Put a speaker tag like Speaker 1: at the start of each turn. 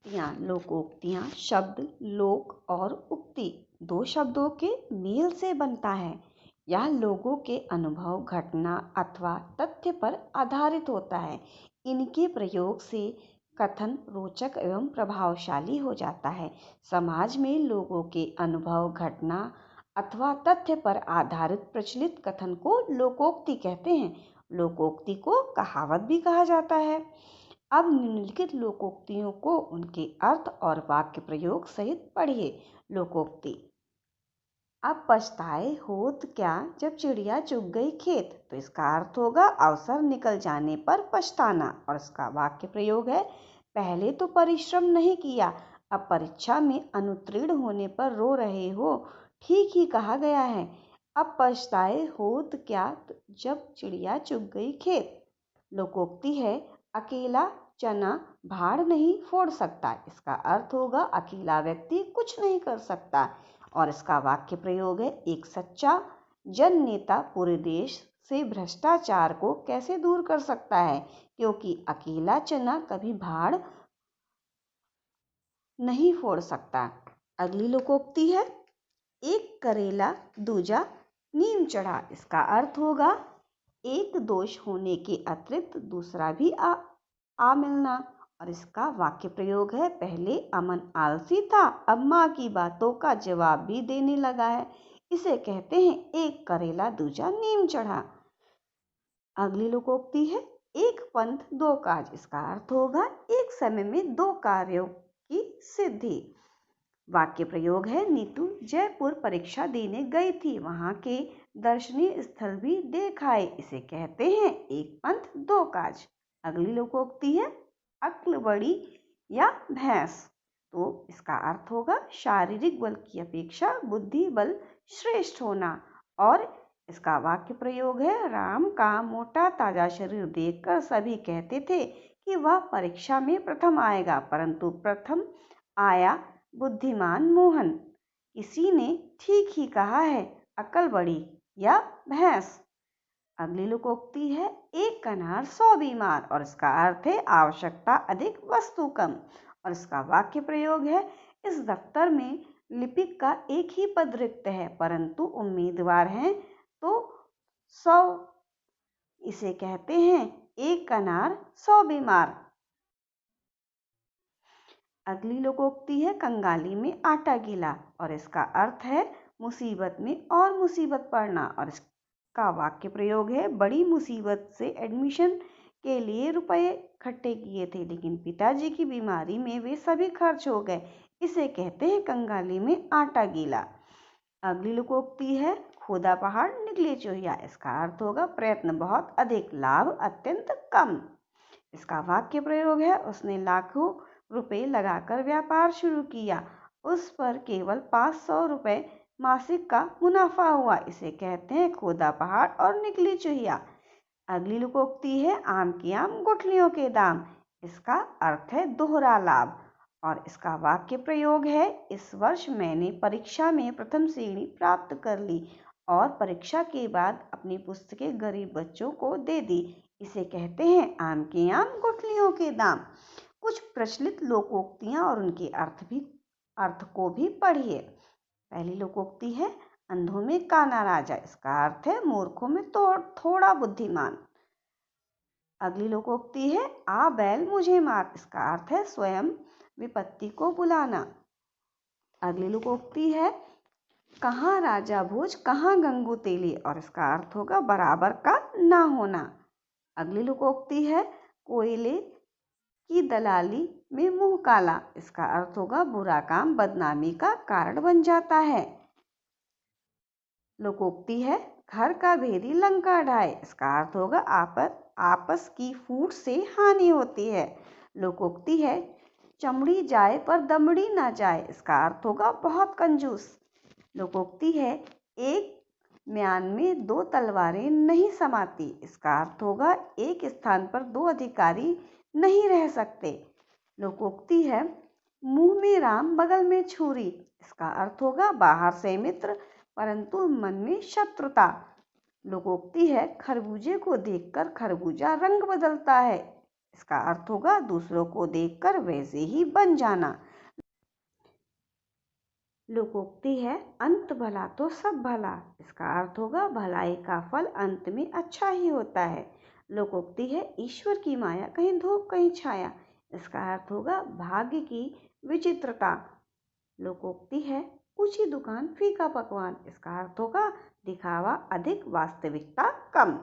Speaker 1: उक्तियाँ, लोकोक्तियाँ शब्द लोक और उक्ति दो शब्दों के मेल से बनता है। यह लोगों के अनुभव, घटना अथवा तथ्य पर आधारित होता है। इनके प्रयोग से कथन रोचक एवं प्रभावशाली हो जाता है। समाज में लोगों के अनुभव, घटना अथवा तथ्य पर आधारित प्रचलित कथन को लोकोक्ति कहते हैं। लोकोक्ति को कहावत भी कहा जाता है। अब निम्नलिखित लोकोक्तियों को उनके अर्थ और वाक्य प्रयोग सहित पढ़िए। लोकोक्ति। अब पछताए होत क्या जब चिड़िया चुग गई खेत। तो इसका अर्थ होगा अवसर निकल जाने पर पछताना। और इसका वाक्य प्रयोग है, पहले तो परिश्रम नहीं किया, अब परीक्षा में अनुत्तीर्ण होने पर रो रहे हो। ठीक ही कहा गया है। अब पछताए होत क्या जब चिड़िया चुग गई खेत। लोकोक्ति है, अकेला चना भाड़ नहीं फोड़ सकता। इसका अर्थ होगा अकेला व्यक्ति कुछ नहीं कर सकता। और इसका वाक्य प्रयोग है, एक सच्चा जन नेता पूरे देश से भ्रष्टाचार को कैसे दूर कर सकता है, क्योंकि अकेला चना कभी भाड़ नहीं फोड़ सकता। अगली लोकोक्ति है, एक करेला दूजा नीम चढ़ा। इसका अर्थ होगा एक दोष होने के अतिरिक्त दूसरा भी आ मिलना। और इसका वाक्य प्रयोग है, पहले अमन आलसी था, अब माँ की बातों का जवाब भी देने लगा है। इसे कहते हैं एक करेला दूजा नीम चढ़ा। अगली लोकोक्ति है, एक पंथ दो काज। इसका अर्थ होगा एक समय में दो कार्यों की सिद्धि। वाक्य प्रयोग है, नीतू जयपुर परीक्षा देने गई थी, वहां के दर्शनीय स्थल भी देख आए। इसे कहते हैं एक पंथ दो काज। अगली लोकोक्ति है, अक्ल बड़ी या भैंस। तो इसका अर्थ होगा शारीरिक बल की अपेक्षा बुद्धि बल श्रेष्ठ होना। और इसका वाक्य प्रयोग है, राम का मोटा ताजा शरीर देखकर सभी कहते थे कि वह परीक्षा में प्रथम आएगा, परंतु प्रथम आया बुद्धिमान मोहन। किसी ने ठीक ही कहा है, अकल बड़ी या भैंस। अगली लोकोक्ति है, एक कनार 100 बीमार। और इसका अर्थ है आवश्यकता अधिक वस्तु कम। और इसका वाक्य प्रयोग है, इस दफ्तर में लिपिक का एक ही पद रिक्त है, परंतु उम्मीदवार हैं तो 100। इसे कहते हैं एक कनार 100 बीमार। अगली लोकोक्ति है, कंगाली में आटा गीला। और इसका अर्थ है मुसीबत में और मुसीबत पड़ना। और इसका वाक्य प्रयोग है, बड़ी मुसीबत से एडमिशन के लिए रुपए इकट्ठे किए थे, लेकिन पिताजी की बीमारी में वे सभी खर्च हो गए। इसे कहते हैं कंगाली में आटा गीला। अगली लोकोक्ति है, खोदा पहाड़ निकले चोहिया। इसका अर्थ होगा प्रयत्न बहुत अधिक, लाभ अत्यंत कम। इसका वाक्य प्रयोग है, उसने लाखों रुपए लगाकर व्यापार शुरू किया, उस पर केवल 500 रुपए मासिक का मुनाफा हुआ। इसे कहते हैं खोदा पहाड़ और निकली चुहिया। अगली लोकोक्ति है, आम की आम गुठलियों के दाम। इसका अर्थ है दोहरा लाभ। और इसका वाक्य प्रयोग है, इस वर्ष मैंने परीक्षा में प्रथम श्रेणी प्राप्त कर ली और परीक्षा के बाद अपनी पुस्तकें गरीब बच्चों को दे दी। इसे कहते हैं आम के आम गुठलियों के दाम। कुछ प्रचलित लोकोक्तियां और उनके अर्थ को भी पढ़िए। पहली लोकोक्ति है, अंधों में काना राजा। इसका अर्थ है मूर्खों में थोड़ा बुद्धिमान। अगली लोकोक्ति है, आ बैल मुझे मार। इसका अर्थ है स्वयं विपत्ति को बुलाना। अगली लोकोक्ति है, कहाँ राजा भोज कहाँ गंगू तेली। और इसका अर्थ होगा बराबर का ना होना। अगली लोकोक्ति है, कोयले की दलाली में मुंह काला। इसका अर्थ होगा बुरा काम बदनामी का कारण बन जाता है। लोकोक्ति है, घर का भेदी लंका ढाए। इसका अर्थ होगा आपस की फूट से हानि होती है। लोकोक्ति है, चमड़ी जाए पर दमड़ी ना जाए। इसका अर्थ होगा बहुत कंजूस। लोकोक्ति है, एक म्यान में दो तलवारें नहीं समाती। इसका अर्थ होगा एक स्थान पर दो अधिकारी नहीं रह सकते। लोकोक्ति है, मुंह में राम बगल में छुरी। इसका अर्थ होगा बाहर से मित्र परंतु मन में शत्रुता। लोकोक्ति है, खरबूजे को देखकर खरबूजा रंग बदलता है। इसका अर्थ होगा दूसरों को देखकर वैसे ही बन जाना। लोकोक्ति है अंत भला तो सब भला। इसका अर्थ होगा भलाई का फल अंत में अच्छा ही होता है। लोकोक्ति है ईश्वर की माया कहीं धूप कहीं छाया। इसका अर्थ होगा भाग्य की विचित्रता। लोकोक्ति है ऊंची दुकान फीका पकवान। इसका अर्थ होगा दिखावा अधिक वास्तविकता कम।